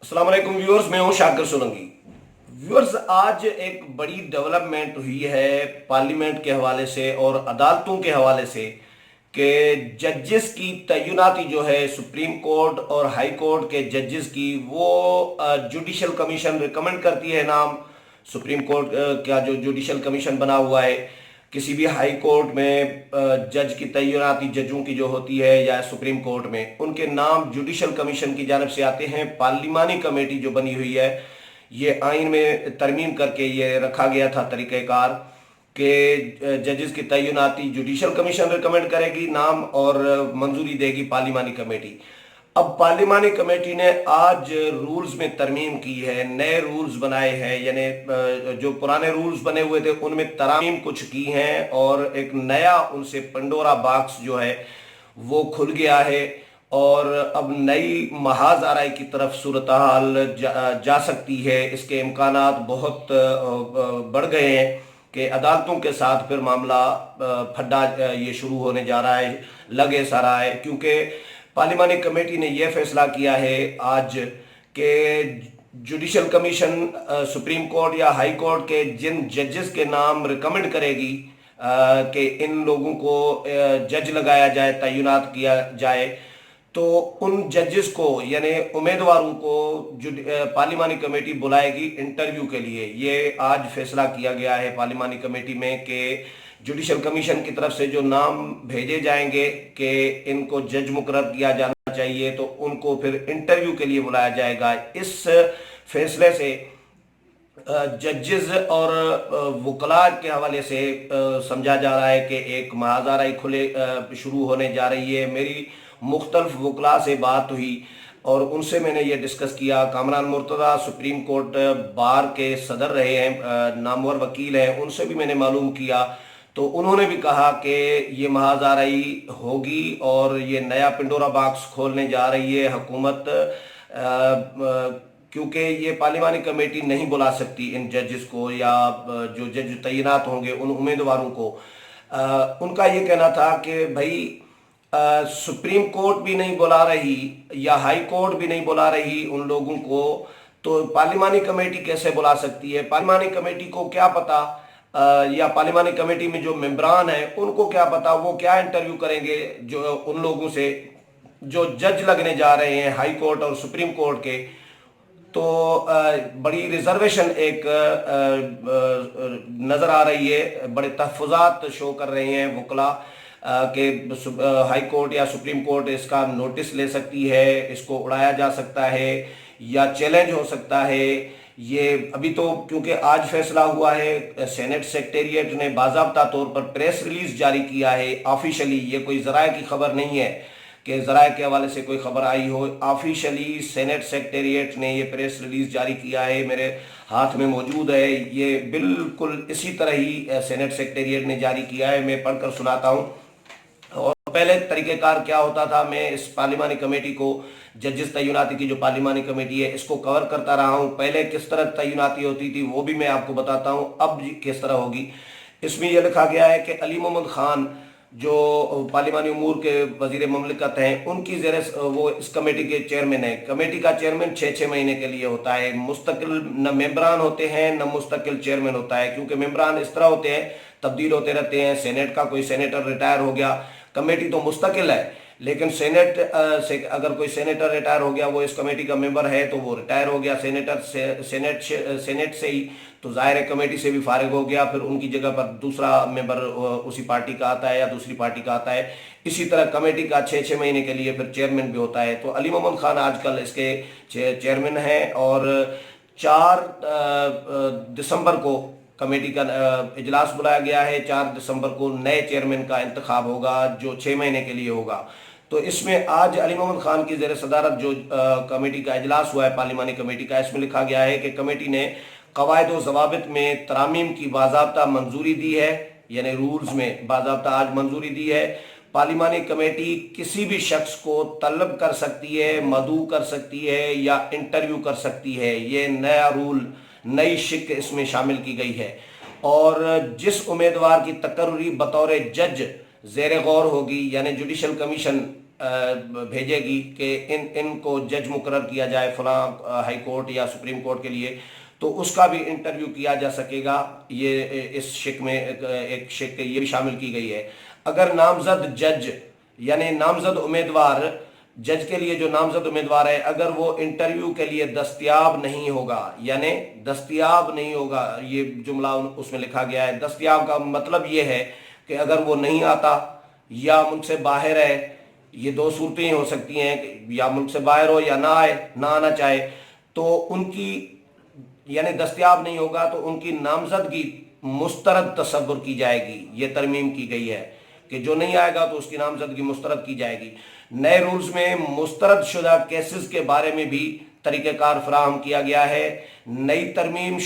अस्सलाम वालेकुम व्यूअर्स, मैं हूं शाकिर सोलंकी। व्यूअर्स, आज एक बड़ी डेवलपमेंट हुई है पार्लियामेंट के हवाले से और अदालतों के हवाले से कि जजेस की तैनाती जो है सुप्रीम कोर्ट और हाई कोर्ट के जजेस की वो जुडिशल कमीशन रिकमेंड करती है नाम। सुप्रीम कोर्ट का जो जुडिशल कमीशन बना हुआ है, किसी भी हाई कोर्ट में जज की तैनाती जजों की जो होती है या सुप्रीम कोर्ट में, उनके नाम जुडिशल कमीशन की जानब से आते हैं। पार्लिमानी कमेटी जो बनी हुई है, ये आइन में तरमीम करके ये रखा गया था तरीक़ेकार कि जजेस की तैनाती जुडिशल कमीशन रिकमेंड करेगी नाम और मंजूरी देगी पार्लिमानी कमेटी। अब पार्लिमानी कमेटी ने आज रूल्स में तरमीम की है, नए रूल्स बनाए हैं, यानी जो पुराने रूल्स बने हुए थे उनमें तरामीम कुछ की हैं और एक नया उनसे पंडोरा बॉक्स जो है वो खुल गया है और अब नई महाज आराई की तरफ सूरत हाल जा सकती है। इसके इम्कानात बहुत बढ़ गए हैं कि अदालतों के साथ फिर मामला फड्डा ये शुरू होने जा रहा है, लगे सा रहा है, क्योंकि पार्लिमानी कमेटी ने यह फैसला किया है आज कि जुडिशल कमीशन सुप्रीम कोर्ट या हाई कोर्ट के जिन जजेस के नाम रिकमेंड करेगी कि इन लोगों को जज लगाया जाए, तैनात किया जाए, तो उन जजेस को यानी उम्मीदवारों को पार्लिमानी कमेटी बुलाएगी इंटरव्यू के लिए। ये आज फैसला किया गया है पार्लिमानी कमेटी में कि जुडिशल कमीशन की तरफ से जो नाम भेजे जाएंगे कि इनको जज मुकर्रर किया जाना चाहिए, तो उनको फिर इंटरव्यू के लिए बुलाया जाएगा। इस फैसले से जजेस और वकला के हवाले से समझा जा रहा है कि एक महाजाराई खुले शुरू होने जा रही है। मेरी मुख्तलिफ वकला से बात हुई और उनसे मैंने ये डिस्कस किया। Kamran Murtaza supreme court bar के सदर रहे हैं, नामवर वकील हैं, उनसे भी मैंने मालूम किया तो उन्होंने भी कहा कि ये महाजाराई होगी और ये नया पिंडोरा बॉक्स खोलने जा रही है हुकूमत, क्योंकि ये पार्लिमानी कमेटी नहीं बुला सकती इन जजेस को या जो जज तैनात होंगे उन उम्मीदवारों को। उनका ये कहना था कि भाई सुप्रीम कोर्ट भी नहीं बुला रही या हाई कोर्ट भी नहीं बुला रही उन लोगों को, तो पार्लिमानी कमेटी कैसे बुला सकती है? पार्लिमानी कमेटी को क्या पता या पार्लिमानी कमेटी में जो मेंबरान हैं उनको क्या पता वो क्या इंटरव्यू करेंगे जो उन लोगों से जो जज लगने जा रहे हैं हाई कोर्ट और सुप्रीम कोर्ट के। तो बड़ी रिजर्वेशन एक नज़र आ रही है, बड़े तहफ़्फ़ुज़ात शो कर रहे हैं वकला कि हाई कोर्ट या सुप्रीम कोर्ट इसका नोटिस ले सकती है, इसको उड़ाया जा सकता है या चैलेंज हो सकता है। ये अभी तो क्योंकि आज फैसला हुआ है, सेनेट सेक्रेटेरिएट ने बाज़ाब्ता तौर पर प्रेस रिलीज जारी किया है ऑफिशियली। ये कोई ज़राए की खबर नहीं है कि ज़राए के हवाले से कोई खबर आई हो। ऑफिशियली सेनेट सेक्रेटेरिएट ने ये प्रेस रिलीज जारी किया है, मेरे हाथ में मौजूद है। ये बिल्कुल इसी तरह ही सेनेट सेक्रेटेरिएट ने जारी किया है, मैं पढ़कर सुनाता हूँ। और पहले तरीक़ेकार क्या होता था, मैं इस पार्लिमानी कमेटी को जजेस तैनाती की जो पार्लिमानी कमेटी है इसको कवर करता रहा हूँ। पहले किस तरह तैनाती होती थी वो भी मैं आपको बताता हूँ, अब किस तरह होगी। इसमें यह लिखा गया है कि अली मोहम्मद खान जो पार्लिमानी उमूर के वजीर ममलिकत हैं, उनकी ज़ेरे वो इस कमेटी के चेयरमैन है। कमेटी का चेयरमैन 6-6 महीने के लिए होता है। मुस्तकिल न मेंबरान होते हैं न मुस्तकिल चेयरमैन होता है, क्योंकि मेंबरान इस तरह होते हैं, तब्दील होते रहते हैं। सेनेट का कोई सेनेटर रिटायर हो गया, कमेटी तो मुस्तकिल है, लेकिन सेनेट से अगर कोई सेनेटर रिटायर हो गया, वो इस कमेटी का मेंबर है तो वो रिटायर हो गया सेनेटर से, सेनेट से ही, तो ज़ाहिर है कमेटी से भी फारिग हो गया, फिर उनकी जगह पर दूसरा मेंबर उसी पार्टी का आता है या दूसरी पार्टी का आता है। इसी तरह कमेटी का 6-6 महीने के लिए फिर चेयरमैन भी होता है। तो अली मोहम्मद खान आजकल इसके चेयरमैन हैं और 4 दिसंबर को कमेटी का इजलास बुलाया गया है। 4 दिसंबर को नए चेयरमैन का इंतखाब होगा जो 6 महीने के लिए होगा। तो इसमें आज अली मोहम्मद खान की ज़ेर सदारत जो कमेटी का इजलास हुआ है पार्लिमानी कमेटी का, इसमें लिखा गया है कि कमेटी ने कवायद व ज़वाबित में तरामीम की बाज़ाब्ता मंजूरी दी है, यानी रूल्स में बाज़ाब्ता आज मंजूरी दी है। पार्लिमानी कमेटी किसी भी शख्स को तलब कर सकती है, मदऊ कर सकती है या इंटरव्यू कर सकती है। ये नया रूल, नई शिक इसमें शामिल की गई है। और जिस उम्मीदवार की तकर्री बतौर जज ज़ेर गौर होगी, यानी जुडिशल कमीशन भेजेगी कि इनको जज मुकर्रर किया जाए फलां हाई कोर्ट या सुप्रीम कोर्ट के लिए, तो उसका भी इंटरव्यू किया जा सकेगा। ये इस शिक में एक शिक ये भी शामिल की गई है। अगर नामजद जज यानी नामजद उम्मीदवार, जज के लिए जो नामजद उम्मीदवार है, अगर वो इंटरव्यू के लिए दस्तयाब नहीं होगा, यानी दस्तयाब नहीं होगा, ये जुमला उसमें लिखा गया है। दस्तयाब का मतलब ये है कि अगर वो नहीं आता या मुल्क से बाहर है, ये दो सूरतें हो सकती हैं कि या मुल्क से बाहर हो या ना आए, ना आना चाहे, तो उनकी यानी दस्तयाब नहीं होगा तो उनकी नामजदगी मुस्तरद तसव्वुर की जाएगी। ये तरमीम की गई है कि जो नहीं आएगा तो उसकी नामजदगी मुस्तरद की जाएगी। नए रूल्स में मुस्तरद शुदा केसेस के बारे में भी तरीक़ेकार फराहम किया गया है। नए तरमीम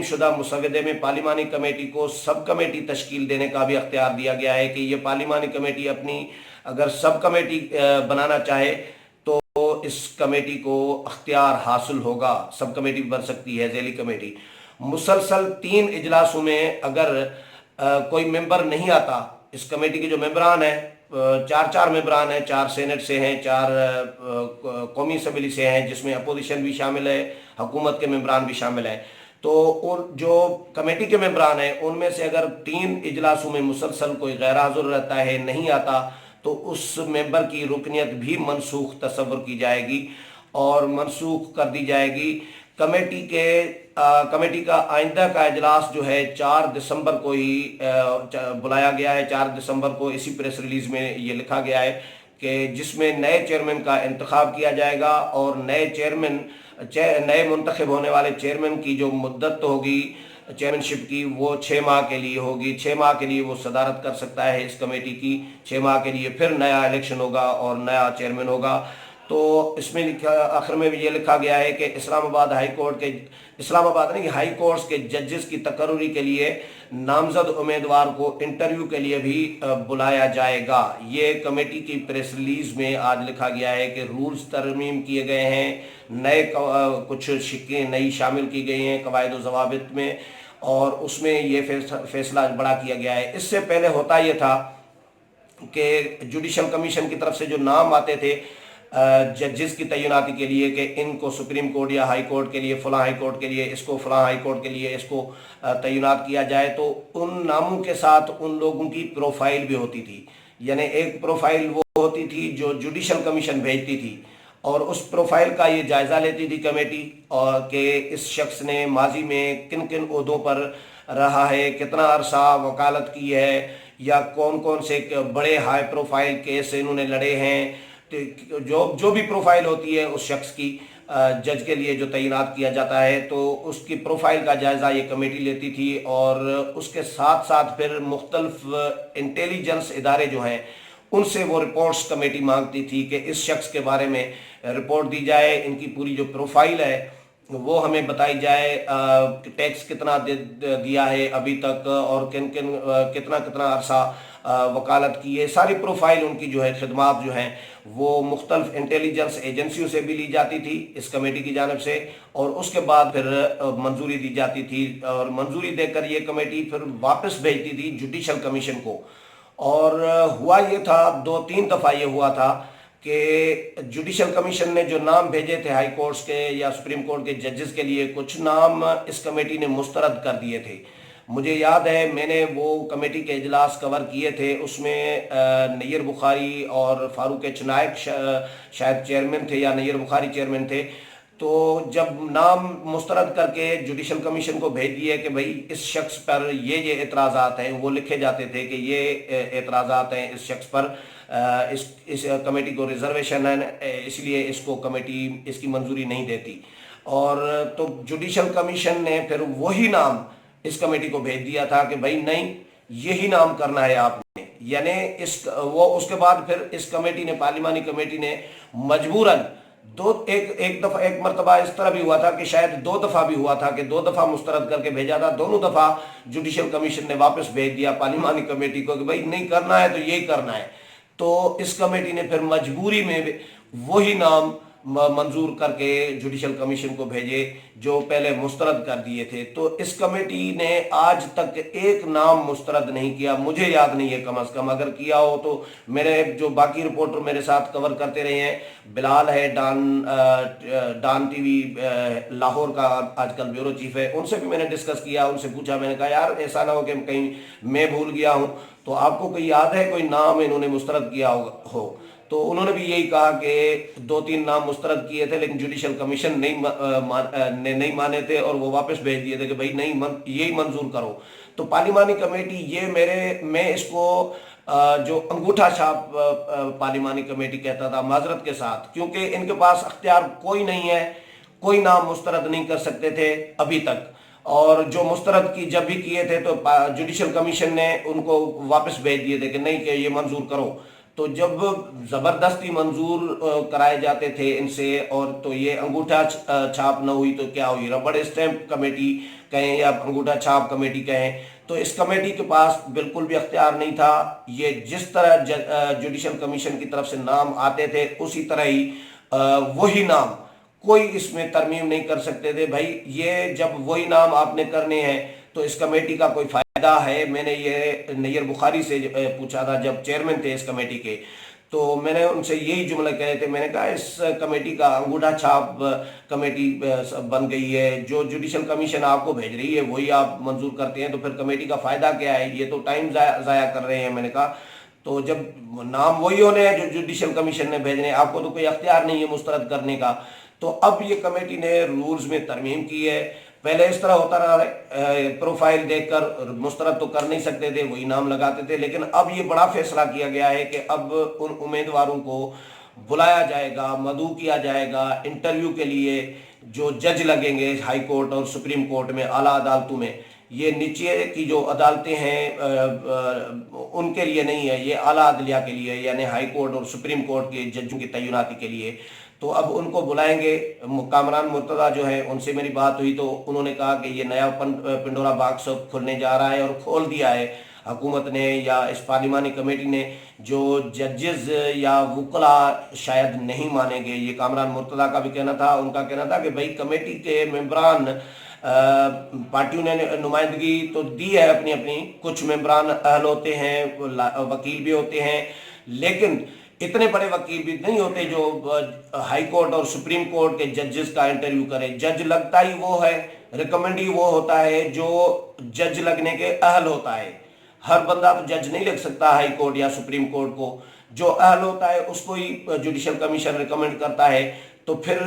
शुदा मुसवदे में पार्लिमानी कमेटी को सब कमेटी तश्कील देने का भी अख्तियार दिया गया है कि ये पार्लिमानी कमेटी अपनी अगर सब कमेटी बनाना चाहे तो इस कमेटी को अख्तियार हासिल होगा, सब कमेटी बन सकती है झेली कमेटी। मुसलसल 3 इजलासों में अगर कोई मेंबर नहीं आता, इस कमेटी के जो मेंबरान हैं 4 मेंबरान हैं, 4 सेनेट से हैं, 4 कौमी असम्बली से हैं, जिसमें अपोजिशन भी शामिल है, हुकूमत के मेंबरान भी शामिल हैं, तो और जो कमेटी के मेंबरान हैं उनमें से अगर 3 इजलासों में मुसलसल कोई गैर हाज़िर रहता है, नहीं आता, तो उस मेंबर की रुकनियत भी मनसूख तस्वुर की जाएगी और मनसूख कर दी जाएगी। कमेटी का आइंदा का इजलास जो है 4 दिसंबर को ही बुलाया गया है। 4 दिसंबर को इसी प्रेस रिलीज में ये लिखा गया है कि जिसमें नए चेयरमैन का इंतखाब किया जाएगा और नए मुंतखब होने वाले चेयरमैन की जो मुद्दत होगी चेयरमैनशिप की वो 6 माह के लिए होगी। 6 माह के लिए वो सदारत कर सकता है इस कमेटी की। 6 माह के लिए फिर नया इलेक्शन होगा और नया चेयरमैन होगा। तो इसमें आखिर में भी ये लिखा गया है कि इस्लामाबाद हाई कोर्ट्स के जजेस की तकर्री के लिए नामजद उम्मीदवार को इंटरव्यू के लिए भी बुलाया जाएगा। ये कमेटी की प्रेस रिलीज में आज लिखा गया है कि रूल्स तरमीम किए गए हैं, नए कुछ शिक्कें नई शामिल की गई हैं कवायद व ज़वाबित में, और उसमें ये फैसला बड़ा किया गया है। इससे पहले होता ये था कि जुडिशल कमीशन की तरफ से जो नाम आते थे जजेस की तैनाती के लिए कि इनको सुप्रीम कोर्ट या हाई कोर्ट के लिए, फलां हाई कोर्ट के लिए इसको, फलां हाई कोर्ट के लिए इसको तैनात किया जाए, तो उन नामों के साथ उन लोगों की प्रोफाइल भी होती थी। यानी एक प्रोफाइल वो होती थी जो जुडिशल कमीशन भेजती थी और उस प्रोफाइल का ये जायज़ा लेती थी कमेटी, और कि इस शख्स ने माजी में किन किन ओहदों पर रहा है, कितना अरसा वकालत की है, या कौन कौन से बड़े हाई प्रोफाइल केस इन्होंने लड़े हैं। जो भी प्रोफाइल होती है उस शख्स की जज के लिए जो तैनात किया जाता है, तो उसकी प्रोफाइल का जायज़ा ये कमेटी लेती थी। और उसके साथ साथ फिर मुख्तलिफ इंटेलिजेंस इदारे जो हैं उनसे वो रिपोर्ट्स कमेटी मांगती थी कि इस शख्स के बारे में रिपोर्ट दी जाए, इनकी पूरी जो प्रोफाइल है वो हमें बताई जाए, टैक्स कितना दिया है अभी तक और कितना अरसा वकालत की है। सारी प्रोफाइल उनकी जो है खिदमात जो हैं वो मुख्तलिफ इंटेलिजेंस एजेंसियों से भी ली जाती थी इस कमेटी की जानिब से, और उसके बाद फिर मंजूरी दी जाती थी, और मंजूरी देकर ये कमेटी फिर वापस भेजती थी जुडिशल कमीशन को। और हुआ ये था, 2-3 दफ़ा ये हुआ था कि जुडिशल कमीशन ने जो नाम भेजे थे हाई कोर्ट्स के या सुप्रीम कोर्ट के जजेस के लिए, कुछ नाम इस कमेटी ने मुस्तरद कर दिए थे। मुझे याद है मैंने वो कमेटी के इजलास कवर किए थे, उसमें नैयर बुखारी और फारूक चनायक शायद चेयरमैन थे या नैयर बुखारी चेयरमैन थे। तो जब नाम मुस्तरद करके जुडिशल कमीशन को भेज दिए कि भाई इस शख्स पर ये एतराज़ात हैं, वो लिखे जाते थे कि ये एतराज़ात हैं इस शख्स पर, इस कमेटी को रिजर्वेशन है इसलिए इसको कमेटी इसकी मंजूरी नहीं देती। और तो जुडिशल कमीशन ने फिर वही नाम इस कमेटी को भेज दिया था कि भाई नहीं, यही नाम करना है आपने। यानी उसके बाद फिर इस कमेटी ने, पार्लिमानी कमेटी ने मजबूरन एक मरतबा इस तरह भी हुआ था कि शायद 2 दफ़ा भी हुआ था कि 2 दफ़ा मुस्तरद करके भेजा था, दोनों दफ़ा जुडिशल कमीशन ने वापस भेज दिया पार्लिमानी कमेटी को कि भाई नहीं करना है तो यही करना है। तो इस कमेटी ने फिर मजबूरी में वही नाम मंजूर करके जुडिशल कमीशन को भेजे, जो पहले मुस्तरद कर दिए थे। तो इस कमेटी ने आज तक एक नाम मुस्तरद नहीं किया, मुझे याद नहीं है, कम अज कम अगर किया हो तो मेरे जो बाकी रिपोर्टर मेरे साथ कवर करते रहे हैं, बिलाल है डान टीवी लाहौर का आजकल ब्यूरो चीफ है, उनसे भी मैंने डिस्कस किया, उनसे पूछा, मैंने कहा यार ऐसा ना हो कि कहीं मैं भूल गया हूं, तो आपको कोई याद है कोई नाम इन्होंने मुस्तरद किया हो? तो उन्होंने भी यही कहा कि 2-3 नाम मुस्तरद किए थे, लेकिन जुडिशल कमीशन ने नहीं माने थे और वो वापस भेज दिए थे कि भाई नहीं, यही मंजूर करो। तो पार्लिमानी कमेटी, ये मैं इसको जो अंगूठा छाप पार्लिमानी कमेटी कहता था, माजरत के साथ, क्योंकि इनके पास अख्तियार कोई नहीं है, कोई नाम मुस्तरद नहीं कर सकते थे अभी तक। और जो मुस्तरद की जब भी किए थे तो जुडिशल कमीशन ने उनको वापस भेज दिए थे कि नहीं, कि ये मंजूर करो। तो जब जबरदस्ती मंजूर कराए जाते थे इनसे, और तो ये अंगूठा छाप न हुई तो क्या हुई, रबड़ स्टैंप कमेटी कहें या अंगूठा छाप कमेटी कहें, तो इस कमेटी के पास बिल्कुल भी अख्तियार नहीं था। ये जिस तरह जुडिशल कमीशन की तरफ से नाम आते थे उसी तरह ही वही नाम, कोई इसमें तरमीम नहीं कर सकते थे। भाई ये जब वही नाम आपने करने हैं तो इस कमेटी का कोई फायदा है? मैंने ये नैयर बुखारी से पूछा था जब चेयरमैन थे इस कमेटी के, तो मैंने उनसे यही जुमला कहे थे, मैंने कहा इस कमेटी का अंगूठा छाप कमेटी बन गई है, जो जुडिशल कमीशन आपको भेज रही है वही आप मंजूर करते हैं, तो फिर कमेटी का फायदा क्या है? ये तो टाइम ज़ाया कर रहे हैं। मैंने कहा तो जब नाम वही होने हैं जो जुडिशल कमीशन ने भेजने, आपको तो कोई अख्तियार नहीं है मुस्तरद करने का। तो अब ये कमेटी ने रूल्स में तरमीम की है। पहले इस तरह होता रहा है, प्रोफाइल देखकर मुस्तरद तो कर नहीं सकते थे, वही नाम लगाते थे, लेकिन अब ये बड़ा फैसला किया गया है कि अब उन उम्मीदवारों को बुलाया जाएगा, मदऊ किया जाएगा इंटरव्यू के लिए। जो जज लगेंगे हाई कोर्ट और सुप्रीम कोर्ट में, आला अदालतों में, ये नीचे की जो अदालतें हैं उनके लिए नहीं है, ये आला अदलिया के लिए, यानी हाई कोर्ट और सुप्रीम कोर्ट के जजों की तैनाती के लिए। तो अब उनको बुलाएंगे। कामरान मुर्तज़ा जो है उनसे मेरी बात हुई तो उन्होंने कहा कि ये नया पिंडोरा बॉक्स खुलने जा रहा है, और खोल दिया है हुकूमत ने या इस पार्लिमानी कमेटी ने। जो जजेस या वकला शायद नहीं मानेंगे, ये कामरान मुर्तज़ा का भी कहना था। उनका कहना था कि भाई कमेटी के मेंबरान, पार्टियों ने नुमाइंदगी तो दी है अपनी अपनी, कुछ मेंबरान अहल होते हैं, वकील भी होते हैं, लेकिन इतने बड़े वकील भी नहीं होते जो हाई कोर्ट और सुप्रीम कोर्ट के जजेस का इंटरव्यू करें। जज लगता ही वो है, रिकमेंड ही वो होता है जो जज लगने के अहल होता है। हर बंदा तो जज नहीं लग सकता हाई कोर्ट या सुप्रीम कोर्ट को, जो अहल होता है उसको ही जुडिशल कमीशन रिकमेंड करता है। तो फिर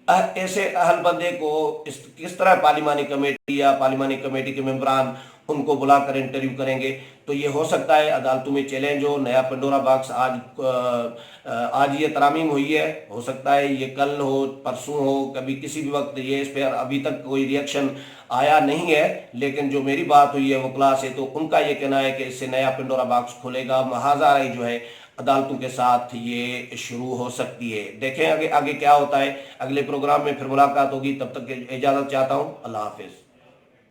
ऐसे अहल बंदे को किस तरह पार्लिमानी कमेटी या पार्लिमानी कमेटी के मेंबरान उनको बुलाकर इंटरव्यू करेंगे? तो ये हो सकता है अदालतों में चैलेंज हो। नया पिंडोरा बॉक्स आज ये तरामीम हुई है, हो सकता है ये कल हो, परसों हो, कभी किसी भी वक्त। ये इस पर अभी तक कोई रिएक्शन आया नहीं है, लेकिन जो मेरी बात हुई है वकला से, तो उनका ये कहना है कि इससे नया पिंडोरा बॉक्स खुलेगा, महाजाराई जो है अदालतों के साथ ये शुरू हो सकती है। देखें आगे आगे क्या होता है। अगले प्रोग्राम में फिर मुलाकात होगी, तब तक इजाज़त चाहता हूँ। अल्लाह हाफिज़।